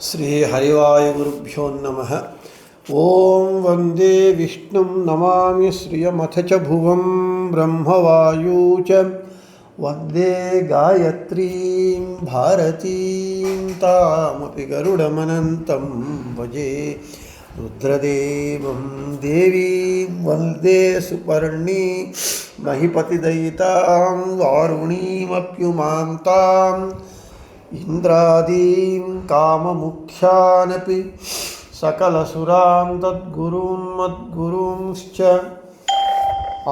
ಶ್ರೀ ಹರಿವಾಯುಗುರುಭ್ಯೋ ನಮಃ. ಓಂ ವಂದೇ ವಿಷ್ಣುಂ ನಮಾಮಿ ಶ್ರಿಯಮಥ ಚ ಭುವಂ ಬ್ರಹ್ಮವಾಯೂ ಚ ವಂದೇ ಗಾಯತ್ರೀಂ ಭಾರತೀಂ ತಾಮಪಿ ಗರುಡಮನಂತಂ ಭಜೆ ರುದ್ರದೇವಂ ದೇವೀಂ ವಂದೇ ಸುಪರ್ಣಿ ಮಹಿಪತಿದಯಿತಾಂ ವಾರುಣೀಮಪ್ಯುಮಾಂ ತಾಂ ಇಂದ್ರಾದೀಂ ಕಾಮಮುಖ್ಯಾನಪಿ ಸಕಲಸುರಾನ್ ತದ್ಗುರುನ್ ಮದ್ಗುರುಂಶ್ಚ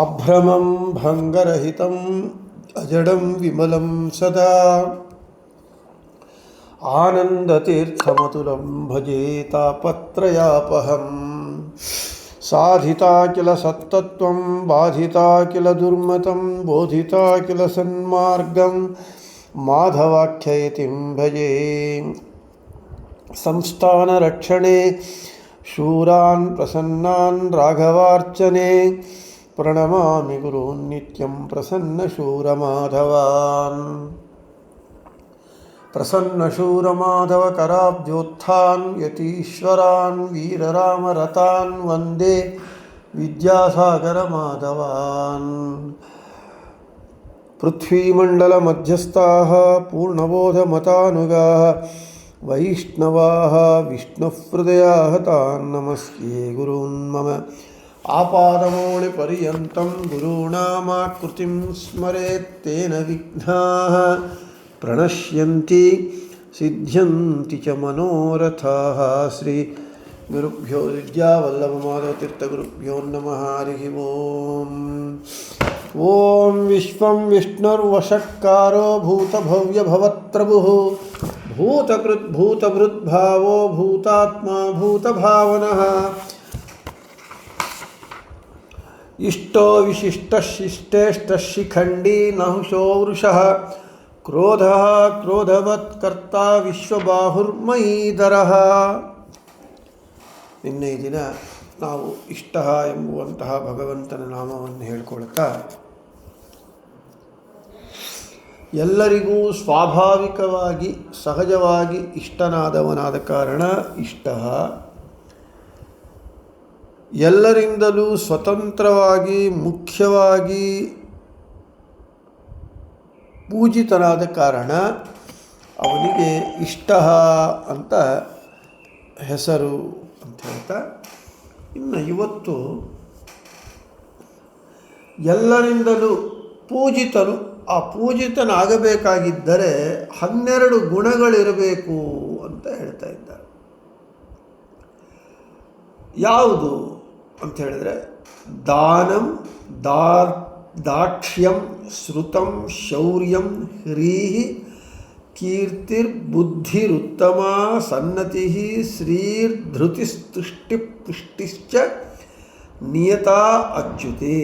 ಅಭ್ರಮಂ ಭಂಗರಹಿತಂ ಅಜಡಂ ವಿಮಲಂ ಸದಾ ಆನಂದತೀರ್ಥಮತುಲಂ ಭಜೆ ತಾಪತ್ರಯಾಪಹಂ. ಸಾಧಿತಾ ಕಿಲ ಸತ್ತತ್ವಂ ಬಾಧಿತಾ ಕಿಲ ದುರ್ಮತಂ ಬೋಧಿತಾ ಕಿಲ ಸನ್ಮಾರ್ಗಂ ಮಾಧವಾಖ್ಯಯತಿಂ ಭಜೆ. ಸಂಸ್ಥಾನರಕ್ಷಣೆ ಶೂರಾನ್ ಪ್ರಸನ್ನಾನ್ ರಾಘವಾರ್ಚನೆ ಪ್ರಣಮಾಮಿ ಗುರೂನ್ ನಿತ್ಯಂ ಪ್ರಸನ್ನಶೂರಮಾಧವಾನ್. ಪ್ರಸನ್ನಶೂರಮಾಧವಕರಾಬ್ಜೋತ್ಥಾನ್ ಯತೀಶ್ವರಾನ್ ವೀರರಾಮರತಾನ್ ವಂದೇ ವಿದ್ಯಾಸಾಗರಮಾಧವಾನ್. ಪೃಥ್ವೀಮಂಡಲಮಧ್ಯಸ್ಥಾಃ ಪೂರ್ಣಬೋಧಮತಾನುಗಾಃ ವೈಷ್ಣವಾಃ ವಿಷ್ಣುಹೃದಯಾಃ ತಾನ್ ನಮಸ್ಯೆ ಗುರೂನ್ ಮಮ. ಆಪಾದಮೌಳಿಪರ್ಯಂತಂ ಗುರುಣಾಮಾಕೃತಿಂ ಸ್ಮರೇತ್ ತೇನ ವಿಘ್ನಾಃ ಪ್ರಣಶ್ಯಂತಿ ಸಿದ್ಧ್ಯಂತಿ ಚ ಮನೋರಥಾಃ. ಶ್ರೀ ಗುರುಭ್ಯೋ ವಿದ್ಯಾವಲ್ಲಭಮಾಧವತೀರ್ಥಗುರುಭ್ಯೋ ನಮಃ. ಹರಿ ಓಂ. ಓಂ ವಿಶ್ವಂ ವಿಷ್ಣುರ್ವಷಟ್ಕಾರೋ ಭೂತಭವ್ಯಭವತ್ಪ್ರಭುಃ ಭೂತಕೃದ್ಭೂತಭೃದ್ಭಾವೋ ಭೂತಾತ್ಮಾ ಭೂತಭಾವನಃ. ಇಷ್ಟೋ ವಿಶಿಷ್ಟಶಿಷ್ಟೇಷ್ಟಶಿಖಂಡೀ ನಹುಷೋ ವೃಷಃ ಕ್ರೋಧಃ ಕ್ರೋಧವತ್ಕರ್ತಾ ವಿಶ್ವಬಾಹುರ್ಮಯೀಧರಃ. ನಿನ್ನೆ ಈ ದಿನ ನಾವು ಇಷ್ಟ ಎಂಬುವಂತಹ ಭಗವಂತನ ನಾಮವನ್ನು ಹೇಳಿಕೊಳ್ತಾ ಎಲ್ಲರಿಗೂ ಸ್ವಾಭಾವಿಕವಾಗಿ ಸಹಜವಾಗಿ ಇಷ್ಟನಾದವನಾದ ಕಾರಣ ಇಷ್ಟ, ಎಲ್ಲರಿಂದಲೂ ಸ್ವತಂತ್ರವಾಗಿ ಮುಖ್ಯವಾಗಿ ಪೂಜಿತನಾದ ಕಾರಣ ಅವನಿಗೆ ಇಷ್ಟ ಅಂತ ಹೆಸರು ಅಂತ ಹೇಳ್ತಾ, ಇನ್ನು ಇವತ್ತು ಎಲ್ಲರಿಂದಲೂ ಪೂಜಿತನು, ಆ ಪೂಜಿತನಾಗಬೇಕಾಗಿದ್ದರೆ 12 ಗುಣಗಳಿರಬೇಕು ಅಂತ ಹೇಳ್ತಾ ಇದ್ದಾರೆ. ಯಾವುದು ಅಂತ ಹೇಳಿದರೆ ದಾನಂ, ದಾಕ್ಷ್ಯಂ, ಶ್ರುತಂ, ಶೌರ್ಯಂ, ಹ್ರೀಹಿ, ಕೀರ್ತಿರ್ಬುದ್ಧಿರುತ್ತಮಾ, ಸನ್ನತಿ, ಶ್ರೀರ್ಧೃತಿಸ್ತುಷ್ಟಿಪುಷ್ಟಿಶ್ಚ ನಿಯತಾ ಅಚ್ಯುತೆ.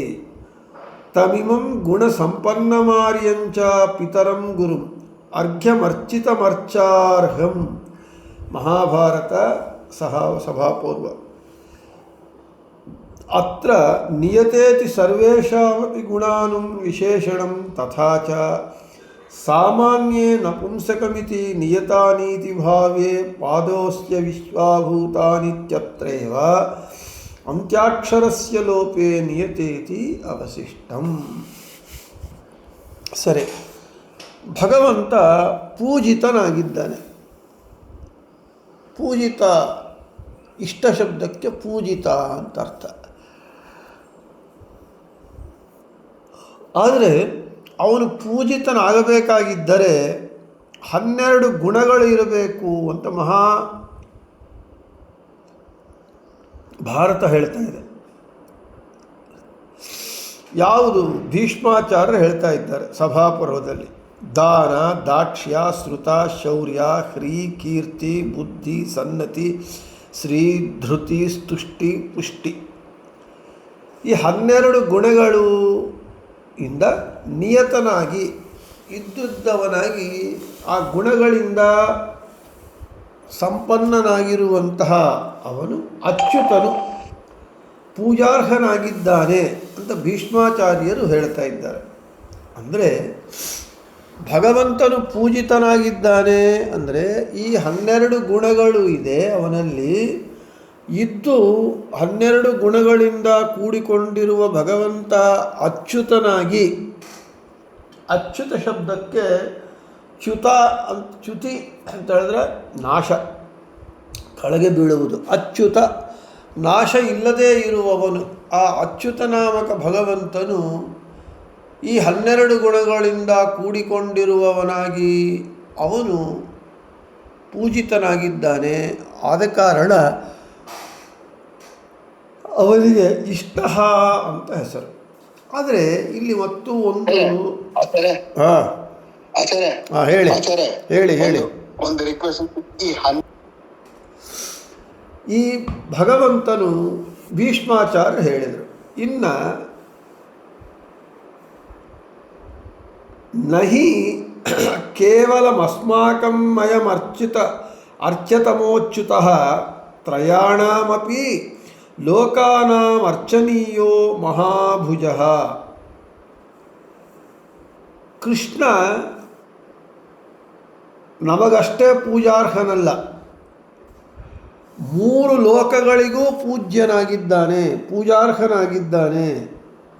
ತಮಿಮಂ ಗುಣಸಂಪನ್ನಮಾರ್ಯಂಚ ಪಿತರಂ ಗುರುಂ ಅರ್ಘ್ಯಮರ್ಚಿತಮರ್ಚಾರ್ಹಂ. ಮಹಾಭಾರತ ಸಭಾಪೂರ್ವ. ಅತ್ರ ನಿಯತೇತಿ ಸರ್ವೇಷಾಮಪಿ ಗುಣಾನುಂ ವಿಶೇಷಣಂ ತಥಾ ಚ ಸಾಮಾನ್ಯೇ ನಪುಂಸಕಮಿತಿ ನಿಯತಾನೀತಿ ಭಾವೇ ಪಾದೋಸ್ಯ ವಿಶ್ವಾಭೂತಾನಿತ್ಯತ್ರೈವ ಅಂತ್ಯಾಕ್ಷರಸ್ಯ ಲೋಪೇ ನಿಯತೇತಿ ಅವಶಿಷ್ಟಂ. ಸರಿ, ಭಗವಂತ ಪೂಜಿತನಾಗಿದ್ದಾನೆ. ಪೂಜಿತ, ಇಷ್ಟ ಶಬ್ದಕ್ಕೆ ಪೂಜಿತ ಅಂತ ಅರ್ಥ. ಆದರೆ ಅವನು ಪೂಜಿತನಾಗಬೇಕಾಗಿದ್ದರೆ 12 ಗುಣಗಳು ಇರಬೇಕು ಅಂತ ಭಾರತ ಹೇಳ್ತಾ ಇದೆ. ಯಾವುದು ಭೀಷ್ಮಾಚಾರ್ಯರು ಹೇಳ್ತಾ ಇದ್ದಾರೆ ಸಭಾಪರ್ವದಲ್ಲಿ. ದಾನ, ದಾಕ್ಷ್ಯ, ಶ್ರುತ, ಶೌರ್ಯ, ಹ್ರೀ, ಕೀರ್ತಿ, ಬುದ್ಧಿ, ಸನ್ನತಿ, ಶ್ರೀ, ಧೃತಿ, ಸ್ತುಷ್ಟಿ, ಪುಷ್ಟಿ. ಈ 12 ಗುಣಗಳು ಇಂದ ನಿಯತನಾಗಿ ಇದ್ದುದ್ದವನಾಗಿ ಆ ಗುಣಗಳಿಂದ ಸಂಪನ್ನನಾಗಿರುವಂತಹ ಅವನು ಅಚ್ಯುತನು, ಪೂಜಾರ್ಹನಾಗಿದ್ದಾನೆ ಅಂತ ಭೀಷ್ಮಾಚಾರ್ಯರು ಹೇಳ್ತಾ ಇದ್ದಾರೆ. ಅಂದರೆ ಭಗವಂತನು ಪೂಜಿತನಾಗಿದ್ದಾನೆ ಅಂದರೆ ಈ 12 ಗುಣಗಳು ಇದೆ ಅವನಲ್ಲಿ ಇದ್ದು 12 ಗುಣಗಳಿಂದ ಕೂಡಿಕೊಂಡಿರುವ ಭಗವಂತ ಅಚ್ಯುತನಾಗಿ, ಅಚ್ಯುತ ಶಬ್ದಕ್ಕೆ ಚ್ಯುತಿ ಅಂತ ಹೇಳಿದ್ರೆ ನಾಶ, ಕೆಳಗೆ ಬೀಳುವುದು. ಅಚ್ಯುತ ನಾಶ ಇಲ್ಲದೇ ಇರುವವನು. ಆ ಅಚ್ಯುತ ನಾಮಕ ಭಗವಂತನು ಈ 12 ಗುಣಗಳಿಂದ ಕೂಡಿಕೊಂಡಿರುವವನಾಗಿ ಅವನು ಪೂಜಿತನಾಗಿದ್ದಾನೆ. ಆದ ಕಾರಣ ಅವನಿಗೆ ಇಷ್ಟ ಅಂತ ಹೆಸರು. ಆದರೆ ಇಲ್ಲಿ ಮತ್ತು ಒಂದು ಹೇಳಿ ಹೇಳಿ ಹೇಳಿ ಒಂದು ರಿಕ್ವೆಸ್ಟ್. ಈ ಭಗವಂತನು ಭೀಷ್ಮಾಚಾರ್ಯ ಹೇಳಿದರು. ಇನ್ನು ನಹಿ ಕೇವಲಮಸ್ಮಾಕಂ ಅರ್ಚ್ಯತಮೋಚ್ಯುತಃ ತ್ರಯಾಣಾಮಪಿ ಲೋಕಾನಾಂ ಅರ್ಚನೀಯೋ ಮಹಾಭುಜಃ. ಕೃಷ್ಣ ನಮಗಷ್ಟೇ ಪೂಜಾರ್ಹನಲ್ಲ, 3 ಲೋಕಗಳಿಗೂ ಪೂಜ್ಯನಾಗಿದ್ದಾನೆ, ಪೂಜಾರ್ಹನಾಗಿದ್ದಾನೆ.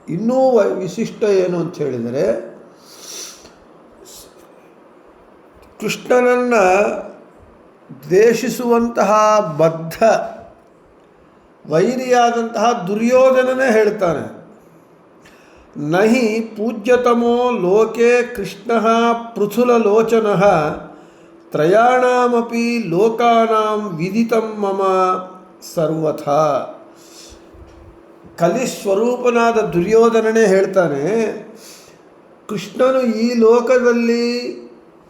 ಇನ್ನೂ ವಿಶಿಷ್ಟ ಏನು ಅಂತ ಹೇಳಿದರೆ, ಕೃಷ್ಣನನ್ನು ದ್ವೇಷಿಸುವಂತಹ ಬದ್ಧ ವೈರಿಯಾದಂತಹ ದುರ್ಯೋಧನನೇ ಹೇಳ್ತಾನೆ, ನಹಿ ಪೂಜ್ಯತಮೋ ಲೋಕೆ ಕೃಷ್ಣ ಪೃಥುಲಲೋಚನ ತ್ರಯಾಣಾಮಪಿ ಲೋಕಾನಾಂ ವಿದಿತಂ ಮಮ ಸರ್ವಥಾ. ಕಲಿಸ್ವರೂಪನಾದ ದುರ್ಯೋಧನನೇ ಹೇಳ್ತಾನೆ, ಕೃಷ್ಣನು ಈ ಲೋಕದಲ್ಲಿ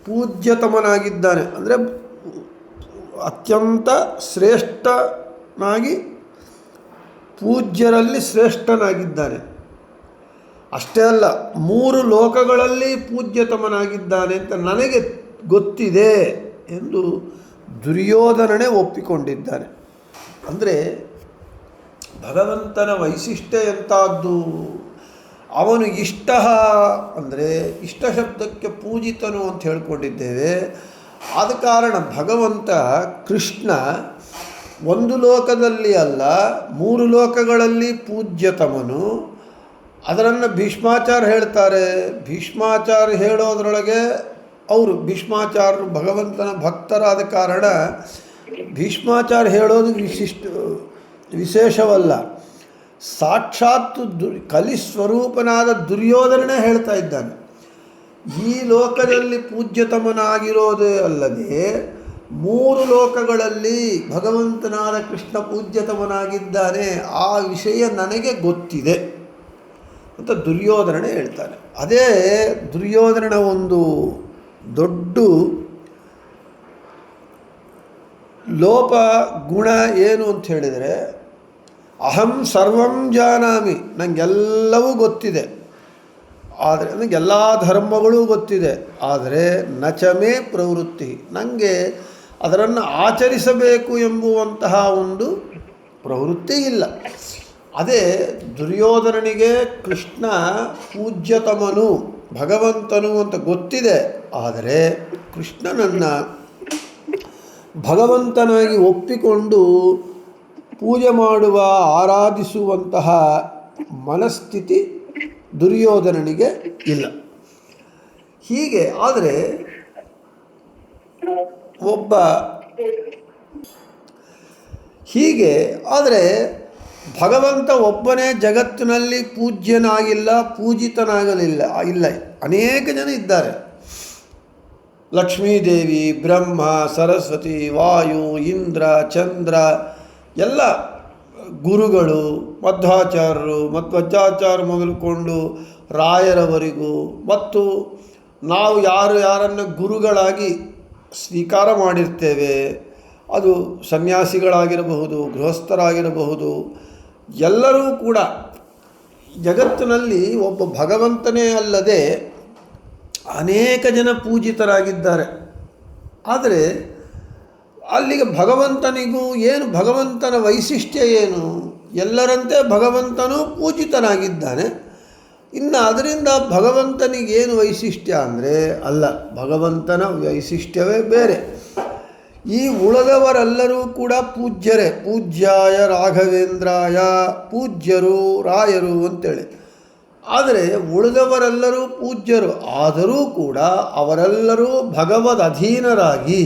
ಪೂಜ್ಯತಮನಾಗಿದ್ದಾನೆ, ಅಂದರೆ ಅತ್ಯಂತ ಶ್ರೇಷ್ಠನಾಗಿ, ಪೂಜ್ಯರಲ್ಲಿ ಶ್ರೇಷ್ಠನಾಗಿದ್ದಾನೆ. ಅಷ್ಟೇ ಅಲ್ಲ, 3 ಲೋಕಗಳಲ್ಲಿ ಪೂಜ್ಯತಮನಾಗಿದ್ದಾನೆ ಅಂತ ನನಗೆ ಗೊತ್ತಿದೆ ಎಂದು ದುರ್ಯೋಧನನೇ ಒಪ್ಪಿಕೊಂಡಿದ್ದಾನೆ. ಅಂದರೆ ಭಗವಂತನ ವೈಶಿಷ್ಟ್ಯ ಎಂಥದ್ದು? ಅವನು ಇಷ್ಟ ಅಂದರೆ ಇಷ್ಟ ಶಬ್ದಕ್ಕೆ ಪೂಜಿತನು ಅಂತ ಹೇಳ್ಕೊಂಡಿದ್ದೇವೆ. ಆದ ಕಾರಣ ಭಗವಂತ ಕೃಷ್ಣ ಒಂದು ಲೋಕದಲ್ಲಿ ಅಲ್ಲ 3 ಲೋಕಗಳಲ್ಲಿ ಪೂಜ್ಯತಮನು. ಅದನ್ನು ಭೀಷ್ಮಾಚಾರ್ಯ ಹೇಳ್ತಾರೆ. ಭೀಷ್ಮಾಚಾರ್ಯ ಹೇಳೋದ್ರೊಳಗೆ ಅವರು ಭೀಷ್ಮಾಚಾರ್ಯರು ಭಗವಂತನ ಭಕ್ತರಾದ ಕಾರಣ ಭೀಷ್ಮಾಚಾರ್ಯ ಹೇಳೋದು ವಿಶೇಷವಲ್ಲ. ಸಾಕ್ಷಾತ್ ಕಲಿಸ್ವರೂಪನಾದ ದುರ್ಯೋಧನನೇ ಹೇಳ್ತಾ ಇದ್ದಾನೆ, ಈ ಲೋಕದಲ್ಲಿ ಪೂಜ್ಯತಮನಾಗಿರೋದೇ ಅಲ್ಲದೆ 3 ಲೋಕಗಳಲ್ಲಿ ಭಗವಂತನಾದ ಕೃಷ್ಣ ಪೂಜ್ಯತಮನಾಗಿದ್ದಾನೆ, ಆ ವಿಷಯ ನನಗೆ ಗೊತ್ತಿದೆ ಅಂತ ದುರ್ಯೋಧನನೇ ಹೇಳ್ತಾನೆ. ಅದೇ ದುರ್ಯೋಧನನ ಒಂದು ದೊಡ್ಡ ಲೋಪ ಗುಣ ಏನು ಅಂತ ಹೇಳಿದರೆ, ಅಹಂ ಸರ್ವಂ ಜಾನಾಮಿ, ನನಗೆಲ್ಲವೂ ಗೊತ್ತಿದೆ, ಆದರೆ ನನಗೆಲ್ಲ ಧರ್ಮಗಳೂ ಗೊತ್ತಿದೆ, ಆದರೆ ನಚಮೇ ಪ್ರವೃತ್ತಿ, ನನಗೆ ಅದನ್ನು ಆಚರಿಸಬೇಕು ಎಂಬುವಂತಹ ಒಂದು ಪ್ರವೃತ್ತಿ ಇಲ್ಲ. ಅದೇ ದುರ್ಯೋಧನನಿಗೆ ಕೃಷ್ಣ ಪೂಜ್ಯತಮನು ಭಗವಂತನು ಅಂತ ಗೊತ್ತಿದೆ, ಆದರೆ ಕೃಷ್ಣನನ್ನು ಭಗವಂತನಾಗಿ ಒಪ್ಪಿಕೊಂಡು ಪೂಜೆ ಮಾಡುವ, ಆರಾಧಿಸುವಂತಹ ಮನಸ್ಥಿತಿ ದುರ್ಯೋಧನನಿಗೆ ಇಲ್ಲ. ಹೀಗೆ ಆದರೆ ಭಗವಂತ ಒಬ್ಬನೇ ಜಗತ್ತಿನಲ್ಲಿ ಪೂಜ್ಯನಾಗಿಲ್ಲ, ಪೂಜಿತನಾಗಲಿಲ್ಲ ಇಲ್ಲ. ಅನೇಕ ಜನ ಇದ್ದಾರೆ. ಲಕ್ಷ್ಮೀದೇವಿ, ಬ್ರಹ್ಮ, ಸರಸ್ವತಿ, ವಾಯು, ಇಂದ್ರ, ಚಂದ್ರ, ಎಲ್ಲ ಗುರುಗಳು, ಮಧ್ವಾಚಾರ್ಯರು, ಮಧ್ವಾಚಾರ್ಯ ಮೊದಲುಕೊಂಡು ರಾಯರವರೆಗೂ, ಮತ್ತು ನಾವು ಯಾರನ್ನು ಗುರುಗಳಾಗಿ ಸ್ವೀಕಾರ ಮಾಡಿರ್ತೇವೆ, ಅದು ಸನ್ಯಾಸಿಗಳಾಗಿರಬಹುದು, ಗೃಹಸ್ಥರಾಗಿರಬಹುದು, ಎಲ್ಲರೂ ಕೂಡ ಜಗತ್ತಿನಲ್ಲಿ ಒಬ್ಬ ಭಗವಂತನೇ ಅಲ್ಲದೆ ಅನೇಕ ಜನ ಪೂಜಿತರಾಗಿದ್ದಾರೆ. ಆದರೆ ಅಲ್ಲಿಗೆ ಭಗವಂತನಿಗೂ ಏನು, ಭಗವಂತನ ವೈಶಿಷ್ಟ್ಯ ಏನು? ಎಲ್ಲರಂತೆ ಭಗವಂತನೂ ಪೂಜಿತನಾಗಿದ್ದಾನೆ, ಇನ್ನು ಅದರಿಂದ ಭಗವಂತನಿಗೇನು ವೈಶಿಷ್ಟ್ಯ ಅಂದರೆ ಅಲ್ಲ, ಭಗವಂತನ ವೈಶಿಷ್ಟ್ಯವೇ ಬೇರೆ. ಈ ಉಳಿದವರೆಲ್ಲರೂ ಕೂಡ ಪೂಜ್ಯರೇ. ಪೂಜ್ಯಾಯ ರಾಘವೇಂದ್ರಾಯ, ಪೂಜ್ಯರು ರಾಯರು ಅಂತೇಳಿ. ಆದರೆ ಉಳಿದವರೆಲ್ಲರೂ ಪೂಜ್ಯರು ಆದರೂ ಕೂಡ ಅವರೆಲ್ಲರೂ ಭಗವದ್ ಅಧೀನರಾಗಿ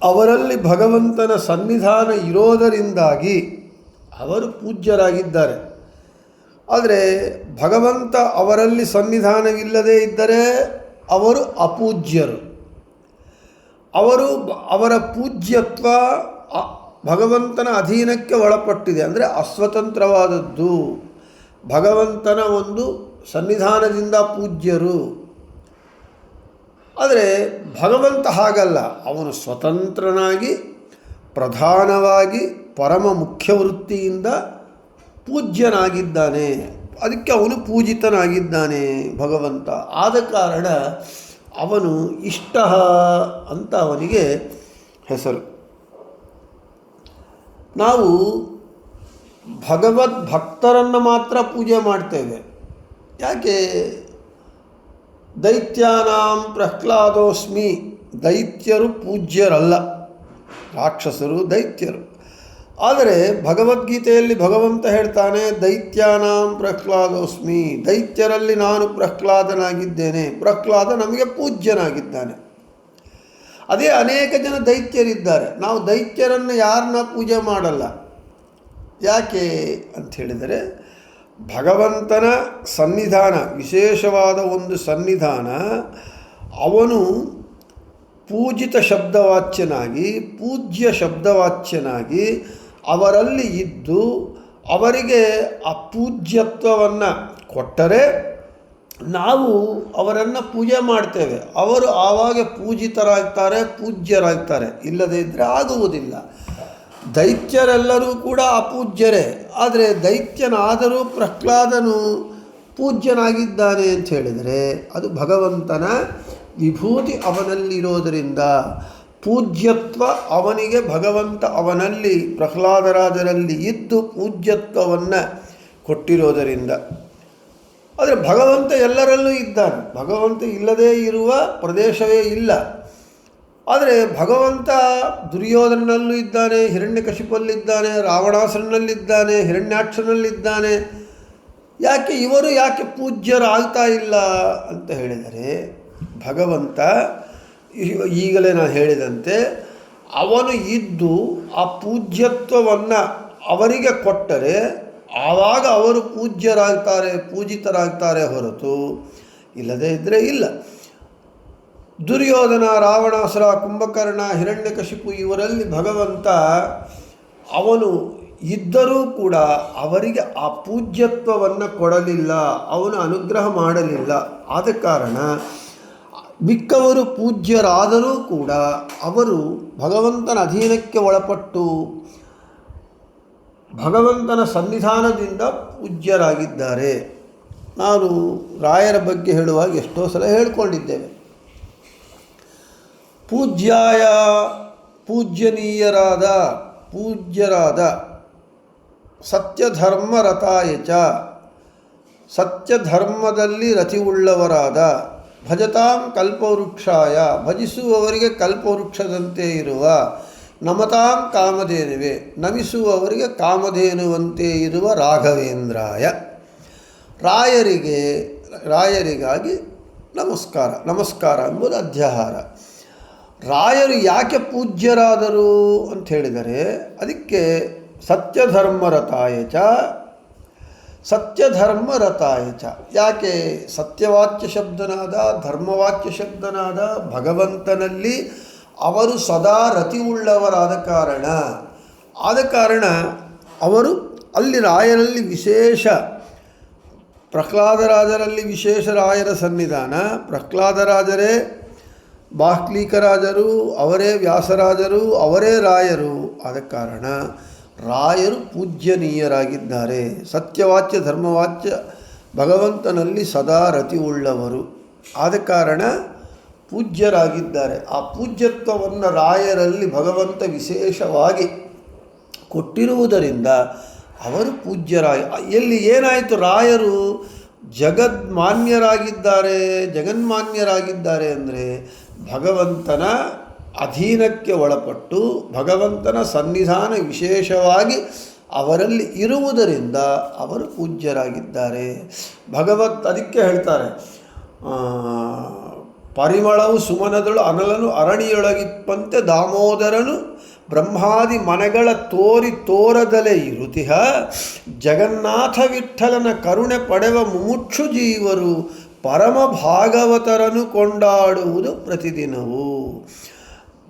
ಅವರಲ್ಲಿ ಭಗವಂತನ ಸನ್ನಿಧಾನ ಇರೋದರಿಂದಾಗಿ ಅವರು ಪೂಜ್ಯರಾಗಿದ್ದಾರೆ. ಆದರೆ ಭಗವಂತ ಅವರಲ್ಲಿ ಸನ್ನಿಧಾನವಿಲ್ಲದೇ ಇದ್ದರೆ ಅವರು ಅಪೂಜ್ಯರು. ಅವರ ಪೂಜ್ಯತ್ವ ಭಗವಂತನ ಅಧೀನಕ್ಕೆ ಒಳಪಟ್ಟಿದೆ, ಅಂದರೆ ಅಸ್ವತಂತ್ರವಾದದ್ದು. ಭಗವಂತನ ಒಂದು ಸನ್ನಿಧಾನದಿಂದ ಪೂಜ್ಯರು. ಆದರೆ ಭಗವಂತ ಹಾಗಲ್ಲ, ಅವನು ಸ್ವತಂತ್ರನಾಗಿ ಪ್ರಧಾನವಾಗಿ ಪರಮ ಮುಖ್ಯ ವೃತ್ತಿಯಿಂದ ಪೂಜ್ಯನಾಗಿದ್ದಾನೆ. ಅದಕ್ಕೆ ಅವನು ಪೂಜಿತನಾಗಿದ್ದಾನೆ ಭಗವಂತ. ಆದ ಕಾರಣ ಅವನು ಇಷ್ಟ ಅಂತ ಅವನಿಗೆ ಹೆಸರು. ನಾವು ಭಗವದ್ ಭಕ್ತರನ್ನು ಮಾತ್ರ ಪೂಜೆ ಮಾಡ್ತೇವೆ. ಯಾಕೆ? ದೈತ್ಯಾನಾಂ ಪ್ರಹ್ಲಾದೋಸ್ಮಿ, ದೈತ್ಯರು ಪೂಜ್ಯರಲ್ಲ, ರಾಕ್ಷಸರು ದೈತ್ಯರು. ಆದರೆ ಭಗವದ್ಗೀತೆಯಲ್ಲಿ ಭಗವಂತ ಹೇಳ್ತಾನೆ, ದೈತ್ಯಾನಾಂ ಪ್ರಹ್ಲಾದೋಸ್ಮಿ, ದೈತ್ಯರಲ್ಲಿ ನಾನು ಪ್ರಹ್ಲಾದನಾಗಿದ್ದೇನೆ. ಪ್ರಹ್ಲಾದ ನಮಗೆ ಪೂಜ್ಯನಾಗಿದ್ದಾನೆ. ಅದೇ ಅನೇಕ ಜನ ದೈತ್ಯರಿದ್ದಾರೆ. ನಾವು ದೈತ್ಯರನ್ನು ಯಾರನ್ನ ಪೂಜೆ ಮಾಡಲ್ಲ. ಯಾಕೆ ಅಂಥೇಳಿದರೆ, ಭಗವಂತನ ಸನ್ನಿಧಾನ ವಿಶೇಷವಾದ ಒಂದು ಸನ್ನಿಧಾನ. ಅವನು ಪೂಜಿತ ಶಬ್ದವಾಚ್ಯನಾಗಿ, ಪೂಜ್ಯ ಶಬ್ದವಾಚ್ಯನಾಗಿ ಅವರಲ್ಲಿ ಇದ್ದು ಅವರಿಗೆ ಆ ಪೂಜ್ಯತ್ವವನ್ನು ಕೊಟ್ಟರೆ ನಾವು ಅವರನ್ನು ಪೂಜೆ ಮಾಡ್ತೇವೆ. ಅವರು ಆವಾಗ ಪೂಜಿತರಾಗ್ತಾರೆ, ಪೂಜ್ಯರಾಗ್ತಾರೆ. ಇಲ್ಲದೇ ಇದ್ದರೆ ಆಗುವುದಿಲ್ಲ. ದೈತ್ಯರೆಲ್ಲರೂ ಕೂಡ ಅಪೂಜ್ಯರೇ. ಆದರೆ ದೈತ್ಯನಾದರೂ ಪ್ರಹ್ಲಾದನು ಪೂಜ್ಯನಾಗಿದ್ದಾನೆ ಅಂತ ಹೇಳಿದರೆ ಅದು ಭಗವಂತನ ವಿಭೂತಿ ಅವನಲ್ಲಿರೋದರಿಂದ, ಪೂಜ್ಯತ್ವ ಅವನಿಗೆ ಭಗವಂತ ಅವನಲ್ಲಿ ಪ್ರಹ್ಲಾದರಾಜರಲ್ಲಿ ಇದ್ದು ಪೂಜ್ಯತ್ವವನ್ನು ಕೊಟ್ಟಿರೋದರಿಂದ. ಆದರೆ ಭಗವಂತ ಎಲ್ಲರಲ್ಲೂ ಇದ್ದಾನೆ. ಭಗವಂತ ಇಲ್ಲದೇ ಇರುವ ಪ್ರದೇಶವೇ ಇಲ್ಲ. ಆದರೆ ಭಗವಂತ ದುರ್ಯೋಧನನಲ್ಲೂ ಇದ್ದಾನೆ, ಹಿರಣ್ಯಕಶಿಪಲ್ಲಿದ್ದಾನೆ, ರಾವಣಾಸುರನಲ್ಲಿದ್ದಾನೆ, ಹಿರಣ್ಯಾಕ್ಷನಲ್ಲಿದ್ದಾನೆ. ಇವರು ಯಾಕೆ ಪೂಜ್ಯರಾಗ್ತಾ ಇಲ್ಲ ಅಂತ ಹೇಳಿದರೆ, ಭಗವಂತ ಈಗಲೇ ನಾನು ಹೇಳಿದಂತೆ ಅವನು ಇದ್ದು ಆ ಪೂಜ್ಯತ್ವವನ್ನು ಅವರಿಗೆ ಕೊಟ್ಟರೆ ಆವಾಗ ಅವರು ಪೂಜ್ಯರಾಗ್ತಾರೆ, ಪೂಜಿತರಾಗ್ತಾರೆ ಹೊರತು ಇಲ್ಲದೇ ಇದ್ದರೆ ಇಲ್ಲ. ದುರ್ಯೋಧನ, ರಾವಣಾಸುರ, ಕುಂಭಕರ್ಣ, ಹಿರಣ್ಯಕಶಿಪು ಇವರಲ್ಲಿ ಭಗವಂತ ಅವನು ಇದ್ದರೂ ಕೂಡ ಅವರಿಗೆ ಆ ಪೂಜ್ಯತ್ವವನ್ನು ಕೊಡಲಿಲ್ಲ, ಅವನು ಅನುಗ್ರಹ ಮಾಡಲಿಲ್ಲ. ಆದ ಕಾರಣ ಮಿಕ್ಕವರು ಪೂಜ್ಯರಾದರೂ ಕೂಡ ಅವರು ಭಗವಂತನ ಅಧೀನಕ್ಕೆ ಒಳಪಟ್ಟು ಭಗವಂತನ ಸನ್ನಿಧಾನದಿಂದ ಪೂಜ್ಯರಾಗಿದ್ದಾರೆ. ನಾನು ರಾಯರ ಬಗ್ಗೆ ಹೇಳುವಾಗ ಎಷ್ಟೋ ಸಲ ಹೇಳ್ಕೊಂಡಿದ್ದೇವೆ. ಪೂಜ್ಯಾಯ, ಪೂಜ್ಯರಾದ ಸತ್ಯಧರ್ಮರತಾಯ ಚ, ಸತ್ಯಧರ್ಮದಲ್ಲಿ ರತಿವುಳ್ಳವರಾದ, ಭಜತಾಂ ಕಲ್ಪವೃಕ್ಷಾಯ, ಭಜಿಸುವವರಿಗೆ ಕಲ್ಪವೃಕ್ಷದಂತೆ ಇರುವ, ನಮತಾಂ ಕಾಮಧೇನುವೆ, ನಮಿಸುವವರಿಗೆ ಕಾಮಧೇನುವಂತೆ ಇರುವ ರಾಘವೇಂದ್ರಾಯ. ರಾಯರಿಗಾಗಿ ನಮಸ್ಕಾರ ಎಂಬುದು ಅಧ್ಯಾಹಾರ. ರಾಯರು ಯಾಕೆ ಪೂಜ್ಯರಾದರು ಅಂತ ಹೇಳಿದರೆ ಅದಕ್ಕೆ ಸತ್ಯಧರ್ಮರತಾಯ ಚ. ಯಾಕೆ? ಸತ್ಯವಾಚ್ಯ ಶಬ್ದನಾದ, ಧರ್ಮವಾಚ್ಯ ಶಬ್ದನಾದ ಭಗವಂತನಲ್ಲಿ ಅವರು ಸದಾ ರತಿವುಳ್ಳವರಾದ ಕಾರಣ ಅವರು ಅಲ್ಲಿ ರಾಯರಲ್ಲಿ ವಿಶೇಷ, ಪ್ರಹ್ಲಾದರಾಜರಲ್ಲಿ ವಿಶೇಷ ರಾಯರ ಸನ್ನಿಧಾನ. ಪ್ರಹ್ಲಾದರಾಜರೇ ಬಾಹ್ಲೀಕರಾಜರು, ಅವರೇ ವ್ಯಾಸರಾಜರು, ಅವರೇ ರಾಯರು. ಆದ ಕಾರಣ ರಾಯರು ಪೂಜ್ಯನೀಯರಾಗಿದ್ದಾರೆ. ಸತ್ಯವಾಚ್ಯ ಧರ್ಮವಾಚ್ಯ ಭಗವಂತನಲ್ಲಿ ಸದಾ ರತಿವುಳ್ಳವರು. ಆದ ಕಾರಣ ಪೂಜ್ಯರಾಗಿದ್ದಾರೆ. ಆ ಪೂಜ್ಯತ್ವವನ್ನು ರಾಯರಲ್ಲಿ ಭಗವಂತ ವಿಶೇಷವಾಗಿ ಕೊಟ್ಟಿರುವುದರಿಂದ ಅವರು ಪೂಜ್ಯರಾಯ. ಎಲ್ಲಿ ಏನಾಯಿತು, ರಾಯರು ಜಗನ್ಮಾನ್ಯರಾಗಿದ್ದಾರೆ ಅಂದರೆ ಭಗವಂತನ ಅಧೀನಕ್ಕೆ ಒಳಪಟ್ಟು ಭಗವಂತನ ಸನ್ನಿಧಾನ ವಿಶೇಷವಾಗಿ ಅವರಲ್ಲಿ ಇರುವುದರಿಂದ ಅವರು ಪೂಜ್ಯರಾಗಿದ್ದಾರೆ. ಅದಕ್ಕೆ ಹೇಳ್ತಾರೆ, ಪರಿಮಳವು ಸುಮನದಳು ಅನಲನು ಅರಣಿಯೊಳಗಿಪ್ಪಂತೆ ದಾಮೋದರನು ಬ್ರಹ್ಮಾದಿ ಮನೆಗಳ ತೋರದಲೆ ಇರುತಿಹ ಜಗನ್ನಾಥ ವಿಠಲನ ಕರುಣೆ ಪಡೆವ ಮುಮುಕ್ಷು ಜೀವರು ಪರಮ ಭಾಗವತರನ್ನು ಕೊಂಡಾಡುವುದು ಪ್ರತಿದಿನವೂ.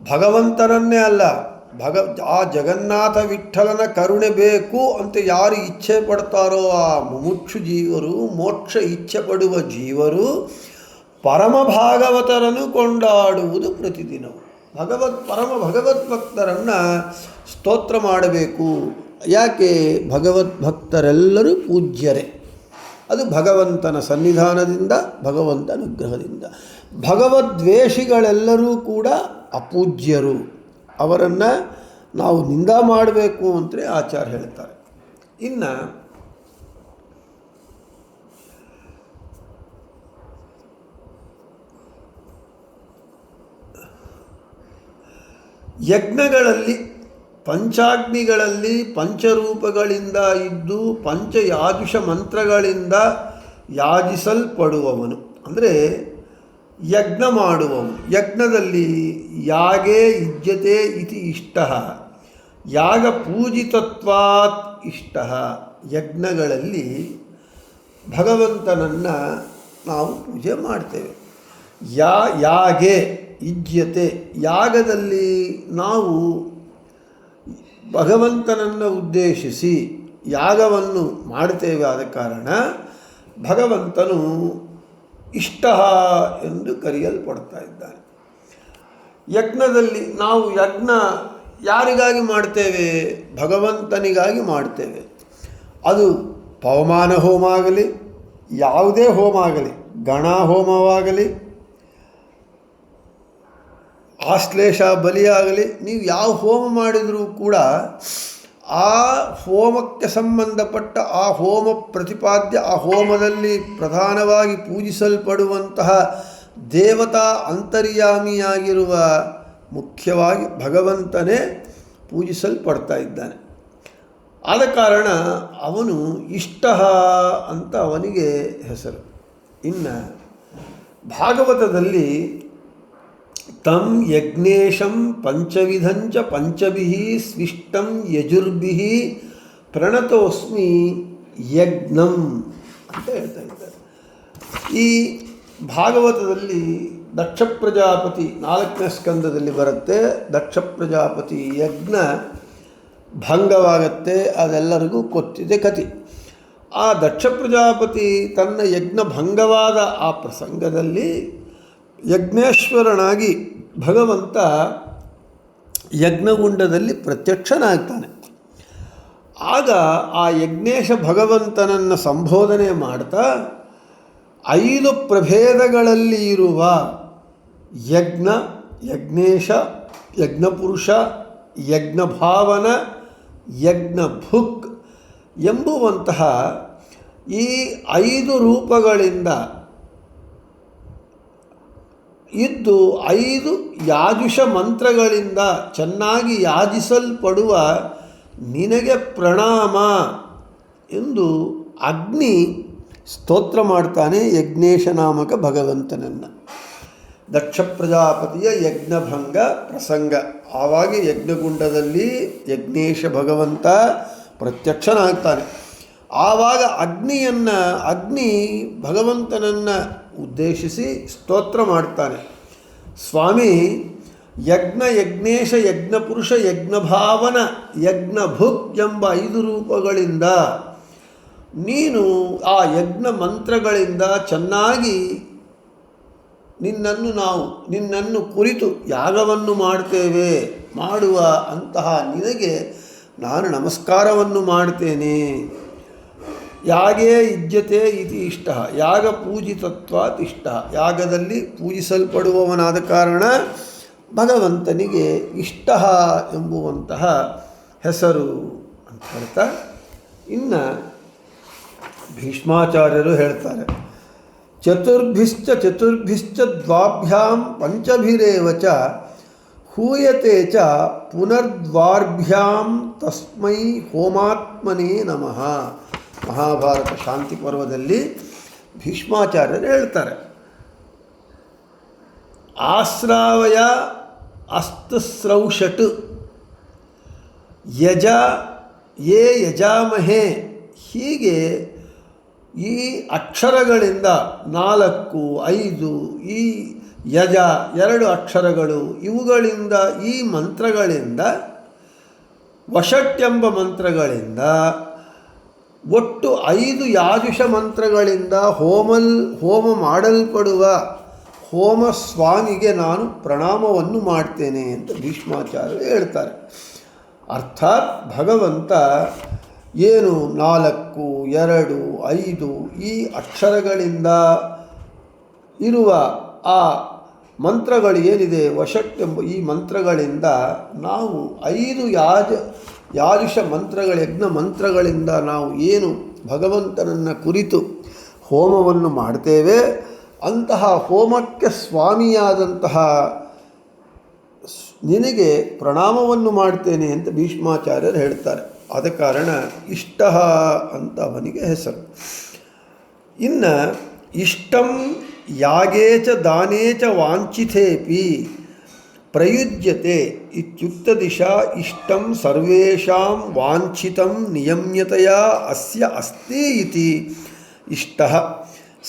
ಭಗವಂತನನ್ನೇ ಅಲ್ಲ, ಆ ಜಗನ್ನಾಥ ವಿಠಲನ ಕರುಣೆ ಬೇಕು ಅಂತ ಯಾರು ಇಚ್ಛೆ ಪಡ್ತಾರೋ ಆ ಮುಮುಕ್ಷು ಜೀವರು, ಮೋಕ್ಷ ಇಚ್ಛೆ ಪಡುವ ಜೀವರು ಪರಮ ಭಾಗವತರನ್ನು ಕೊಂಡಾಡುವುದು ಪ್ರತಿದಿನವೂ. ಪರಮ ಭಗವದ್ಭಕ್ತರನ್ನು ಸ್ತೋತ್ರ ಮಾಡಬೇಕು. ಯಾಕೆ? ಭಗವದ್ಭಕ್ತರೆಲ್ಲರೂ ಪೂಜ್ಯರೇ. ಅದು ಭಗವಂತನ ಸನ್ನಿಧಾನದಿಂದ, ಭಗವಂತ ಅನುಗ್ರಹದಿಂದ. ಭಗವದ್ವೇಷಿಗಳೆಲ್ಲರೂ ಕೂಡ ಅಪೂಜ್ಯರು. ಅವರನ್ನು ನಾವು ನಿಂದ ಮಾಡಬೇಕು ಅಂತಲೇ ಆಚಾರ್ಯ ಹೇಳ್ತಾರೆ. ಇನ್ನು ಯಜ್ಞಗಳಲ್ಲಿ ಪಂಚಾಗ್ನಿಗಳಲ್ಲಿ ಪಂಚರೂಪಗಳಿಂದ ಇದ್ದು ಪಂಚಯಾಜುಷ ಮಂತ್ರಗಳಿಂದ ಯಾಜಿಸಲ್ಪಡುವವನು ಅಂದರೆ ಯಜ್ಞ ಮಾಡುವವನು. ಯಜ್ಞದಲ್ಲಿ ಯಾಗೇ ಯುಜ್ಯತೆ ಇತಿ ಇಷ್ಟ, ಯಾಗ ಪೂಜಿತತ್ವಾತ್ ಇಷ್ಟ. ಯಜ್ಞಗಳಲ್ಲಿ ಭಗವಂತನನ್ನು ನಾವು ಪೂಜೆ ಮಾಡ್ತೇವೆ. ಯಾಗೆ ಯುಜ್ಯತೆ, ಯಾಗದಲ್ಲಿ ನಾವು ಭಗವಂತನನ್ನು ಉದ್ದೇಶಿಸಿ ಯಾಗವನ್ನು ಮಾಡ್ತೇವೆ. ಆದ ಕಾರಣ ಭಗವಂತನು ಇಷ್ಟ ಎಂದು ಕರೆಯಲ್ಪಡ್ತಾ ಇದ್ದಾನೆ. ಯಜ್ಞದಲ್ಲಿ ನಾವು ಯಜ್ಞ ಯಾರಿಗಾಗಿ ಮಾಡ್ತೇವೆ? ಭಗವಂತನಿಗಾಗಿ ಮಾಡ್ತೇವೆ. ಅದು ಪವಮಾನ ಹೋಮ ಆಗಲಿ, ಯಾವುದೇ ಹೋಮ ಆಗಲಿ, ಗಣ ಹೋಮವಾಗಲಿ, ಆಶ್ಲೇಷ ಬಲಿಯಾಗಲಿ, ನೀವು ಯಾವ ಹೋಮ ಮಾಡಿದರೂ ಕೂಡ ಆ ಹೋಮಕ್ಕೆ ಸಂಬಂಧಪಟ್ಟ ಆ ಹೋಮ ಪ್ರತಿಪಾದ್ಯ, ಆ ಹೋಮದಲ್ಲಿ ಪ್ರಧಾನವಾಗಿ ಪೂಜಿಸಲ್ಪಡುವಂತಹ ದೇವತಾ ಅಂತರ್ಯಾಮಿಯಾಗಿರುವ ಮುಖ್ಯವಾಗಿ ಭಗವಂತನೇ ಪೂಜಿಸಲ್ಪಡ್ತಾ ಇದ್ದಾನೆ. ಆದ ಕಾರಣ ಅವನು ಇಷ್ಟ ಅಂತ ಅವನಿಗೆ ಹೆಸರು. ಇನ್ನು ಭಾಗವತದಲ್ಲಿ ತಂ ಯಜ್ಞೇಶಂ ಪಂಚವಿಧಂಚ ಪಂಚಭಿಃ ಸ್ವಿಷ್ಟಂ ಯಜುರ್ಭಿಃ ಪ್ರಣತೋಸ್ಮಿ ಯಜ್ಞಂ ಅಂತ ಹೇಳ್ತಾ ಇದ್ದಾರೆ. ಈ ಭಾಗವತದಲ್ಲಿ ದಕ್ಷ ಪ್ರಜಾಪತಿ 4ನೇ ಸ್ಕಂದದಲ್ಲಿ ಬರುತ್ತೆ. ದಕ್ಷ ಪ್ರಜಾಪತಿ ಯಜ್ಞ ಭಂಗವಾಗತ್ತೆ, ಅದೆಲ್ಲರಿಗೂ ಗೊತ್ತಿದೆ ಕಥೆ. ಆ ದಕ್ಷ ಪ್ರಜಾಪತಿ ತನ್ನ ಯಜ್ಞ ಭಂಗವಾದ ಆ ಪ್ರಸಂಗದಲ್ಲಿ ಯಜ್ಞೇಶ್ವರನಾಗಿ ಭಗವಂತ ಯಜ್ಞಗುಂಡದಲ್ಲಿ ಪ್ರತ್ಯಕ್ಷನಾಗ್ತಾನೆ. ಆಗ ಆ ಯಜ್ಞೇಶ ಭಗವಂತನನ್ನು ಸಂಬೋಧನೆ ಮಾಡ್ತಾ 5 ಪ್ರಭೇದಗಳಲ್ಲಿ ಇರುವ ಯಜ್ಞ, ಯಜ್ಞೇಶ, ಯಜ್ಞಪುರುಷ, ಯಜ್ಞಭಾವನ, ಯಜ್ಞಭುಕ್ ಎಂಬುವಂತಹ ಈ 5 ರೂಪಗಳಿಂದ ಇದ್ದು 5 ಯಾಜುಷ ಮಂತ್ರಗಳಿಂದ ಚೆನ್ನಾಗಿ ಯಾಜಿಸಲ್ಪಡುವ ನಿನಗೆ ಪ್ರಣಾಮ ಎಂದು ಅಗ್ನಿ ಸ್ತೋತ್ರ ಮಾಡ್ತಾನೆ ಯಜ್ಞೇಶ ನಾಮಕ ಭಗವಂತನನ್ನು. ದಕ್ಷ ಪ್ರಜಾಪತಿಯ ಯಜ್ಞಭಂಗ ಪ್ರಸಂಗ, ಆವಾಗ ಯಜ್ಞಗುಂಡದಲ್ಲಿ ಯಜ್ಞೇಶ ಭಗವಂತ ಪ್ರತ್ಯಕ್ಷನಾಗ್ತಾನೆ. ಆವಾಗ ಅಗ್ನಿ ಭಗವಂತನನ್ನು ಉದ್ದೇಶಿಸಿ ಸ್ತೋತ್ರ ಮಾಡ್ತಾನೆ. ಸ್ವಾಮಿ, ಯಜ್ಞೇಶ, ಯಜ್ಞಪುರುಷ, ಯಜ್ಞಭಾವನ, ಯಜ್ಞಭುಕ್ ಎಂಬ 5 ರೂಪಗಳಿಂದ ನೀನು ಆ ಯಜ್ಞ ಮಂತ್ರಗಳಿಂದ ಚೆನ್ನಾಗಿ ನಿನ್ನನ್ನು ಕುರಿತು ಯಾಗವನ್ನು ಮಾಡ್ತೇವೆ. ಮಾಡುವ ಅಂತಹ ನಿನಗೆ ನಾನು ನಮಸ್ಕಾರವನ್ನು ಮಾಡ್ತೇನೆ. ಯಾಗೇ ಯುಜ್ಯತೆ ಇತಿ ಇಷ್ಟ, ಯಾಗ ಪೂಜಿತತ್ವಾತ್ ಇಷ್ಟ. ಯಾಗದಲ್ಲಿ ಪೂಜಿಸಲ್ಪಡುವವನಾದ ಕಾರಣ ಭಗವಂತನಿಗೆ ಇಷ್ಟ ಎಂಬುವಂತಹ ಹೆಸರು ಅಂತ ಹೇಳ್ತಾ ಇನ್ನು ಭೀಷ್ಮಾಚಾರ್ಯರು ಹೇಳ್ತಾರೆ, ಚತುರ್ಭಿಶ್ಚ ದ್ವಾಭ್ಯಾಂ ಪಂಚಭಿರೇವ ಚ ಹೂಯತೆ ಚ ಪುನರ್ದ್ವಾರ್ಭ್ಯಾಂ ತಸ್ಮೈ ಹೋಮಾತ್ಮನೇ ನಮಃ. ಮಹಾಭಾರತ ಶಾಂತಿ ಪರ್ವದಲ್ಲಿ ಭೀಷ್ಮಾಚಾರ್ಯರು ಹೇಳ್ತಾರೆ, ಆಶ್ರಾವಯ ಅಸ್ತಸ್ರೌಷಟ್ ಯಜ ಯೇ ಯಜಾಮಹೇ, ಹೀಗೆ ಈ ಅಕ್ಷರಗಳಿಂದ 4, 5, ಈ ಯಜ 2 ಅಕ್ಷರಗಳು, ಇವುಗಳಿಂದ ಈ ಮಂತ್ರಗಳಿಂದ ವಷಟ್ಯೆಂಬ ಮಂತ್ರಗಳಿಂದ ಒಟ್ಟು 5 ಯಾಜುಷ ಮಂತ್ರಗಳಿಂದ ಹೋಮ ಮಾಡಲ್ಪಡುವ ಹೋಮ ಸ್ವಾಮಿಗೆ ನಾನು ಪ್ರಣಾಮವನ್ನು ಮಾಡ್ತೇನೆ ಅಂತ ಭೀಷ್ಮಾಚಾರ್ಯರು ಹೇಳ್ತಾರೆ. ಅರ್ಥಾತ್ ಭಗವಂತ ಏನು 4, 2, 5 ಈ ಅಕ್ಷರಗಳಿಂದ ಇರುವ ಆ ಮಂತ್ರಗಳು ಏನಿದೆ, ವಷಟ್ ಎಂಬ ಈ ಮಂತ್ರಗಳಿಂದ ನಾವು 5 ಯಾಜುಷ ಮಂತ್ರಗಳ ಯಜ್ಞ ಮಂತ್ರಗಳಿಂದ ನಾವು ಏನು ಭಗವಂತನನ್ನು ಕುರಿತು ಹೋಮವನ್ನು ಮಾಡ್ತೇವೆ, ಅಂತಹ ಹೋಮಕ್ಕೆ ಸ್ವಾಮಿಯಾದಂತಹ ನಿನಗೆ ಪ್ರಣಾಮವನ್ನು ಮಾಡ್ತೇನೆ ಅಂತ ಭೀಷ್ಮಾಚಾರ್ಯರು ಹೇಳ್ತಾರೆ. ಆದ ಕಾರಣ ಇಷ್ಟ ಅಂತ ಅವನಿಗೆ ಹೆಸರು. ಇನ್ನು ಇಷ್ಟಂ ಯಾಗೇ ಚ ದಾನೇ ಚ ವಾಂಛಿತೇಪಿ ಪ್ರಯುಜ್ಯತೆ ಇತ್ಯುಕ್ತ ದಿಶಾ ಇಷ್ಟಂ ಸರ್ವೇಷಾಂ ವಾಂಛಿತಂ ನಿಯಮ್ಯತೆಯ ಅಸ್ಯ ಅಸ್ತಿ ಇತಿ ಇಷ್ಟಃ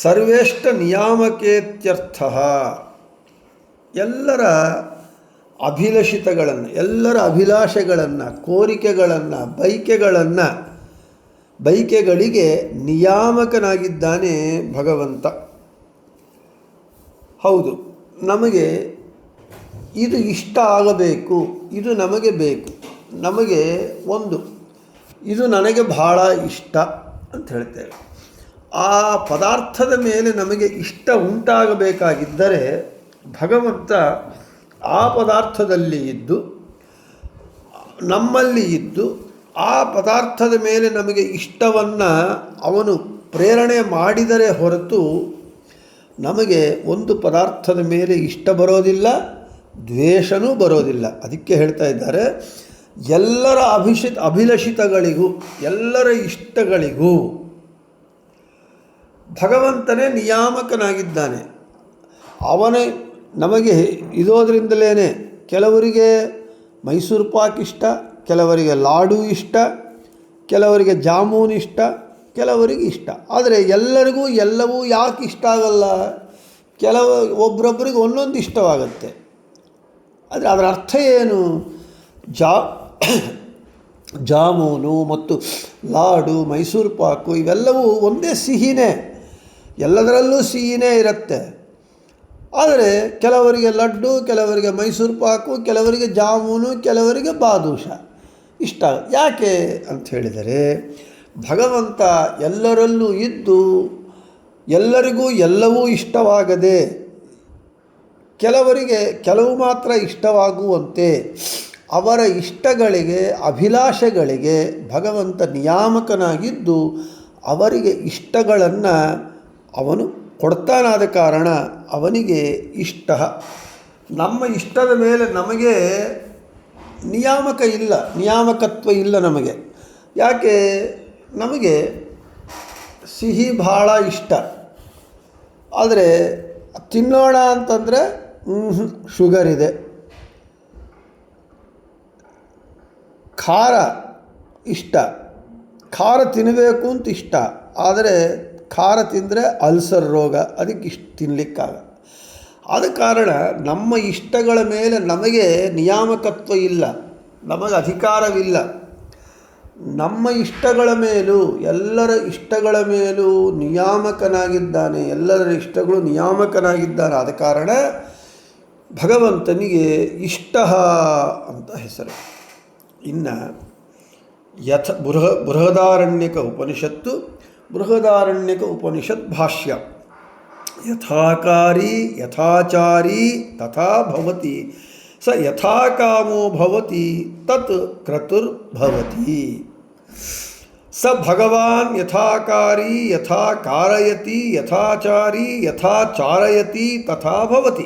ಸರ್ವೇಷ್ಟ ನಿಯಾಮಕೇತ್ಯರ್ಥಃ. ಎಲ್ಲರ ಅಭಿಲಷಿತಗಳನ್ನು, ಎಲ್ಲರ ಅಭಿಲಾಷೆಗಳನ್ನು, ಕೋರಿಕೆಗಳನ್ನು, ಬೈಕೆಗಳಿಗೆ ನಿಯಾಮಕನಾಗಿದ್ದಾನೆ ಭಗವಂತ. ಹೌದು, ನಮಗೆ ಇದು ಇಷ್ಟ ಆಗಬೇಕು, ಇದು ನಮಗೆ ಬೇಕು, ನಮಗೆ ಇದು ನನಗೆ ಬಹಳ ಇಷ್ಟ ಅಂತ ಹೇಳ್ತೇವೆ. ಆ ಪದಾರ್ಥದ ಮೇಲೆ ನಮಗೆ ಇಷ್ಟ ಉಂಟಾಗಬೇಕಾಗಿದ್ದರೆ ಭಗವಂತ ಆ ಪದಾರ್ಥದಲ್ಲಿ ಇದ್ದು, ನಮ್ಮಲ್ಲಿ ಇದ್ದು, ಆ ಪದಾರ್ಥದ ಮೇಲೆ ನಮಗೆ ಇಷ್ಟವನ್ನು ಅವನು ಪ್ರೇರಣೆ ಮಾಡಿದರೆ ಹೊರತು ನಮಗೆ ಒಂದು ಪದಾರ್ಥದ ಮೇಲೆ ಇಷ್ಟ ಬರೋದಿಲ್ಲ, ದ್ವೇಷನೂ ಬರೋದಿಲ್ಲ. ಅದಕ್ಕೆ ಹೇಳ್ತಾ ಇದ್ದಾರೆ, ಎಲ್ಲರ ಅಭಿಲಷಿತಗಳಿಗೂ ಎಲ್ಲರ ಇಷ್ಟಗಳಿಗೂ ಭಗವಂತನೇ ನಿಯಾಮಕನಾಗಿದ್ದಾನೆ. ಅವನೇ ನಮಗೆ ಇರೋದ್ರಿಂದಲೇ ಕೆಲವರಿಗೆ ಮೈಸೂರು ಪಾಕ್ ಇಷ್ಟ, ಕೆಲವರಿಗೆ ಲಾಡು ಇಷ್ಟ, ಕೆಲವರಿಗೆ ಜಾಮೂನ್ ಇಷ್ಟ, ಕೆಲವರಿಗೆ ಇಷ್ಟ. ಆದರೆ ಎಲ್ಲರಿಗೂ ಎಲ್ಲವೂ ಯಾಕೆ ಇಷ್ಟ ಆಗಲ್ಲ? ಒಬ್ಬರೊಬ್ಬರಿಗೆ ಒಂದೊಂದು ಇಷ್ಟವಾಗುತ್ತೆ. ಆದರೆ ಅದರ ಅರ್ಥ ಏನು? ಜಾಮೂನು ಮತ್ತು ಲಾಡು, ಮೈಸೂರು ಪಾಕು ಇವೆಲ್ಲವೂ ಒಂದೇ ಸಿಹಿನೇ, ಎಲ್ಲದರಲ್ಲೂ ಸಿಹಿನೇ ಇರುತ್ತೆ. ಆದರೆ ಕೆಲವರಿಗೆ ಲಡ್ಡು, ಕೆಲವರಿಗೆ ಮೈಸೂರು ಪಾಕು, ಕೆಲವರಿಗೆ ಜಾಮೂನು, ಕೆಲವರಿಗೆ ಬಾದುಷ ಇಷ್ಟ. ಯಾಕೆ ಅಂತ ಹೇಳಿದರೆ, ಭಗವಂತ ಎಲ್ಲರಲ್ಲೂ ಇದ್ದು ಎಲ್ಲರಿಗೂ ಎಲ್ಲವೂ ಇಷ್ಟವಾಗದೆ ಕೆಲವು ಮಾತ್ರ ಇಷ್ಟವಾಗುವಂತೆ ಅವರ ಇಷ್ಟಗಳಿಗೆ, ಅಭಿಲಾಷೆಗಳಿಗೆ ಭಗವಂತ ನಿಯಾಮಕನಾಗಿದ್ದು ಅವರಿಗೆ ಇಷ್ಟಗಳನ್ನು ಅವನು ಕೊಡ್ತಾನಾದ ಕಾರಣ ಅವನಿಗೆ ಇಷ್ಟ. ನಮ್ಮ ಇಷ್ಟದ ಮೇಲೆ ನಮಗೆ ನಿಯಾಮಕತ್ವ ಇಲ್ಲ ನಮಗೆ. ಯಾಕೆ? ನಮಗೆ ಸಿಹಿ ಬಹಳ ಇಷ್ಟ, ಆದರೆ ತಿನ್ನೋಣ ಅಂತಂದರೆ ಶುಗರ್ ಇದೆ. ಖಾರ ಇಷ್ಟ, ಖಾರ ತಿನ್ನಬೇಕು ಅಂತ ಇಷ್ಟ, ಆದರೆ ಖಾರ ತಿಂದರೆ ಅಲ್ಸರ್ ರೋಗ, ಅದಕ್ಕೆ ತಿನ್ನಲಿಕ್ಕಾಗ. ಆದ ಕಾರಣ ನಮ್ಮ ಇಷ್ಟಗಳ ಮೇಲೆ ನಮಗೆ ನಿಯಾಮಕತ್ವ ಇಲ್ಲ, ನಮಗೆ ಅಧಿಕಾರವಿಲ್ಲ. ನಮ್ಮ ಇಷ್ಟಗಳ ಮೇಲೂ ಎಲ್ಲರ ಇಷ್ಟಗಳ ಮೇಲೂ ನಿಯಾಮಕನಾಗಿದ್ದಾನೆ, ಎಲ್ಲರ ಇಷ್ಟಗಳು ನಿಯಾಮಕನಾಗಿದ್ದಾನೆ. ಆದ ಕಾರಣ ಭಗವಂತನಿಗೆ ಇಷ್ಟ ಅಂತ ಹೆಸರು. ಇನ್ನು ಬೃಹದಾರಣ್ಯಕ ಉಪನಿಷತ್ ಭಾಷ್ಯ. ಯಥಾಕಾರಿ ಯಥಾಚಾರಿ ತಥಾ ಭವತಿ ಸ ಯಥಾ ಕಾಮೋ ಭವತಿ ತತ್ ಕ್ರತುರ್ಭವತಿ. ಸ ಭಗವಾನ್ ಯಥಾಕಾರಿ ಯಥಾ ಕಾರಯತಿ ಯಥಾಚಾರಿ ಯಥಾ ಚಾರಯತಿ ತಥಾ ಭವತಿ.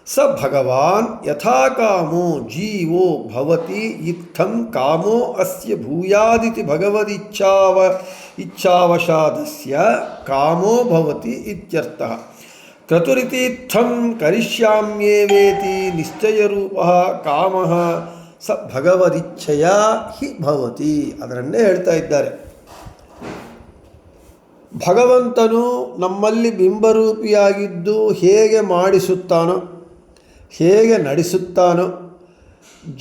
ಸ ಭಗವಾನ್ ಯಥಾ ಕಾಮೋ ಜೀವೋ ಭವತಿ ಇತ್ತಂ ಕಾಮೋ ಅಸ್ಯ ಭೂಯಾದಿತಿ ಇಚ್ಛಾವಶಾದಸ್ಯ ಕಾಮೋ ಭವತಿ ಇತ್ಯರ್ಥಃ. ಕ್ರತುರಿತೀರ್ಥಂ ಕರಿಷ್ಯಾಮ್ಯೇವೇತಿ ನಿಶ್ಚಯರೂಪಃ ಕಾಮಃ ಸ ಭಗವದಿಚ್ಛೆಯ ಹಿ ಭವತಿ. ಅದರನ್ನೇ ಹೇಳ್ತಾ ಇದ್ದಾರೆ. ಭಗವಂತನು ನಮ್ಮಲ್ಲಿ ಬಿಂಬರೂಪಿಯಾಗಿದ್ದು ಹೇಗೆ ಮಾಡಿಸುತ್ತಾನೋ, ಹೇಗೆ ನಡೆಸುತ್ತಾನೋ,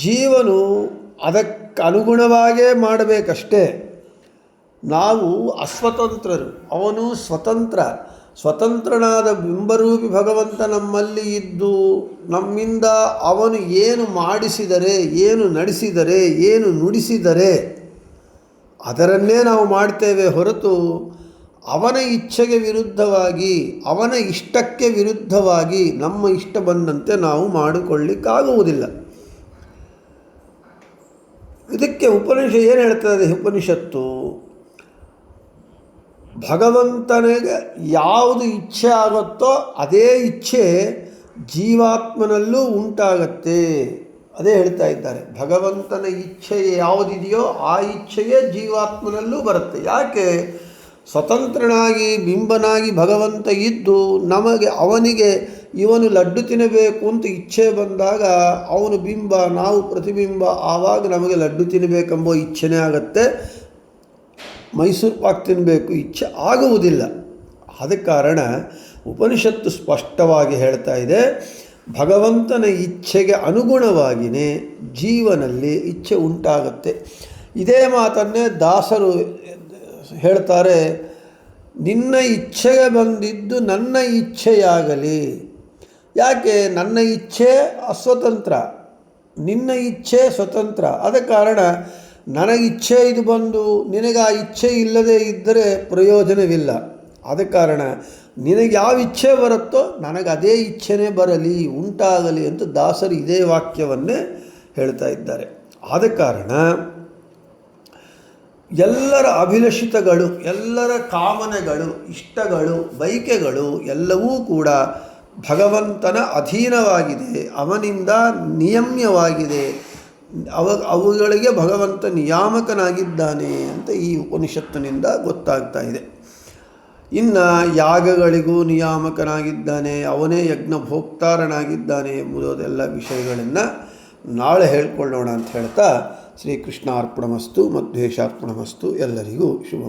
ಜೀವನು ಅದಕ್ಕನುಗುಣವಾಗೇ ಮಾಡಬೇಕಷ್ಟೇ. ನಾವು ಅಸ್ವತಂತ್ರರು, ಅವನು ಸ್ವತಂತ್ರ. ಸ್ವತಂತ್ರನಾದ ಬಿಂಬರೂಪಿ ಭಗವಂತ ನಮ್ಮಲ್ಲಿ ಇದ್ದು ನಮ್ಮಿಂದ ಅವನು ಏನು ಮಾಡಿಸಿದರೆ, ಏನು ನಡೆಸಿದರೆ, ಏನು ನುಡಿಸಿದರೆ ಅದರನ್ನೇ ನಾವು ಮಾಡ್ತೇವೆ ಹೊರತು ಅವನ ಇಚ್ಛೆಗೆ ವಿರುದ್ಧವಾಗಿ, ಅವನ ಇಷ್ಟಕ್ಕೆ ವಿರುದ್ಧವಾಗಿ ನಮ್ಮ ಇಷ್ಟ ಬಂದಂತೆ ನಾವು ಮಾಡಿಕೊಳ್ಳಿಕ್ಕಾಗುವುದಿಲ್ಲ. ಇದಕ್ಕೆ ಉಪನಿಷತ್ ಏನು ಹೇಳ್ತದೆ? ಉಪನಿಷತ್ತು ಭಗವಂತನಿಗೆ ಯಾವುದು ಇಚ್ಛೆ ಆಗುತ್ತೋ ಅದೇ ಇಚ್ಛೆ ಜೀವಾತ್ಮನಲ್ಲೂ ಉಂಟಾಗತ್ತೆ. ಅದೇ ಹೇಳ್ತಾ ಇದ್ದಾರೆ. ಭಗವಂತನ ಇಚ್ಛೆ ಯಾವುದಿದೆಯೋ ಆ ಇಚ್ಛೆಯೇ ಜೀವಾತ್ಮನಲ್ಲೂ ಬರುತ್ತೆ. ಯಾಕೆ? ಸ್ವತಂತ್ರನಾಗಿ ಬಿಂಬನಾಗಿ ಭಗವಂತ ಇದ್ದು ನಮಗೆ ಅವನಿಗೆ ಇವನು ಲಡ್ಡು ತಿನ್ನಬೇಕು ಅಂತ ಇಚ್ಛೆ ಬಂದಾಗ ಅವನು ಬಿಂಬ, ನಾವು ಪ್ರತಿಬಿಂಬ. ಆವಾಗ ನಮಗೆ ಲಡ್ಡು ತಿನ್ನಬೇಕೆಂಬ ಇಚ್ಛೆನೇ ಆಗತ್ತೆ. ಮೈಸೂರು ಪಾಕ್ ತಿನ್ನಬೇಕು ಇಚ್ಛೆ ಆಗುವುದಿಲ್ಲ. ಆದ ಕಾರಣ ಉಪನಿಷತ್ತು ಸ್ಪಷ್ಟವಾಗಿ ಹೇಳ್ತಾ ಇದೆ, ಭಗವಂತನ ಇಚ್ಛೆಗೆ ಅನುಗುಣವಾಗಿಯೇ ಜೀವನಲ್ಲಿ ಇಚ್ಛೆ ಉಂಟಾಗತ್ತೆ. ಇದೇ ಮಾತನ್ನೇ ದಾಸರು ಹೇಳ್ತಾರೆ, ನಿನ್ನ ಇಚ್ಛೆಗೆ ಬಂದಿದ್ದು ನನ್ನ ಇಚ್ಛೆಯಾಗಲಿ. ಯಾಕೆ? ನನ್ನ ಇಚ್ಛೆ ಅಸ್ವತಂತ್ರ, ನಿನ್ನ ಇಚ್ಛೆ ಸ್ವತಂತ್ರ. ಆದ ಕಾರಣ ನನಗಿಚ್ಛೆ ಇದು ಬಂದು ನಿನಗೆ ಆ ಇಚ್ಛೆ ಇಲ್ಲದೇ ಇದ್ದರೆ ಪ್ರಯೋಜನವಿಲ್ಲ. ಆದ ಕಾರಣ ನಿನಗೆ ಯಾವ ಇಚ್ಛೆ ಬರುತ್ತೋ ನನಗೆ ಅದೇ ಇಚ್ಛೆನೇ ಬರಲಿ, ಉಂಟಾಗಲಿ ಅಂತ ದಾಸರು ಇದೇ ವಾಕ್ಯವನ್ನೇ ಹೇಳ್ತಾ ಇದ್ದಾರೆ. ಆದ ಕಾರಣ ಎಲ್ಲರ ಅಭಿಲಷಿತಗಳು, ಎಲ್ಲರ ಕಾಮನೆಗಳು, ಇಷ್ಟಗಳು, ಬಯಕೆಗಳು ಎಲ್ಲವೂ ಕೂಡ ಭಗವಂತನ ಅಧೀನವಾಗಿದೆ, ಅವನಿಂದ ನಿಯಮ್ಯವಾಗಿದೆ. ಅವುಗಳಿಗೆ ಭಗವಂತ ನಿಯಾಮಕನಾಗಿದ್ದಾನೆ ಅಂತ ಈ ಉಪನಿಷತ್ತಿನಿಂದ ಗೊತ್ತಾಗ್ತಾ ಇದೆ. ಇನ್ನು ಯಾಗಗಳಿಗೂ ನಿಯಾಮಕನಾಗಿದ್ದಾನೆ, ಅವನೇ ಯಜ್ಞ ಭೋಕ್ತಾರನಾಗಿದ್ದಾನೆ ಎಂಬುದೆಲ್ಲ ವಿಷಯಗಳನ್ನು ನಾಳೆ ಹೇಳ್ಕೊಳ್ಳೋಣ ಅಂತ ಹೇಳ್ತಾ ಶ್ರೀಕೃಷ್ಣಾರ್ಪಣಮಸ್ತು ಮಧ್ವೇಶಾರ್ಪಣಮಸ್ತು. ಎಲ್ಲರಿಗೂ ಶುಭ.